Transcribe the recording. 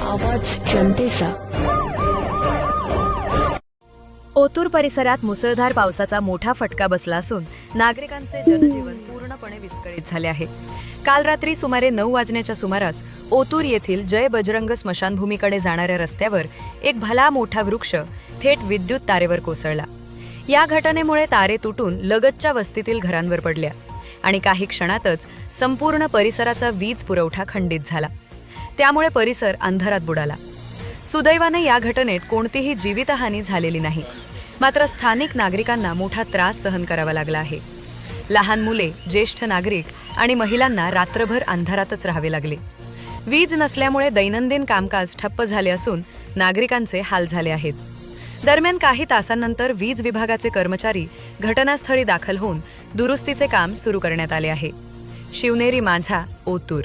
आवाज जनतेचा. ओतूर परिसरात मुसळधार पावसाचा मोठा फटका बसला असून नागरिकांचे जनजीवन पूर्णपणे विस्कळीत झाले आहे. काल रात्री सुमारे 9 वाजण्याच्या सुमारास ओतूर येथील जय बजरंग स्मशानभूमीकडे जाणाऱ्या रस्त्यावर एक भला मोठा वृक्ष थेट विद्युत तारेवर कोसळला. या घटनेमुळे तारे तुटून लगतच्या वस्तीतील घरांवर पडल्या आणि काही क्षणातच संपूर्ण परिसराचा वीज पुरवठा खंडित झाला. त्यामुळे परिसर अंधारात बुडाला. सुदैवाने या घटनेत कोणतीही जीवितहानी झालेली नाही. मात्र स्थानिक नागरिकांना मोठा त्रास सहन करावा लागला आहे. लहान मुले, ज्येष्ठ नागरिक आणि महिलांना रात्रभर अंधारातच राहावे लागले. वीज नसल्यामुळे दैनंदिन कामकाज ठप्प झाले असून नागरिकांचे हाल झाले आहेत. दरम्यान काही तासांनंतर वीज विभागाचे कर्मचारी घटनास्थळी दाखल होऊन दुरुस्तीचे काम सुरू करण्यात आले आहे. शिवनेरी माझा, ओतूर.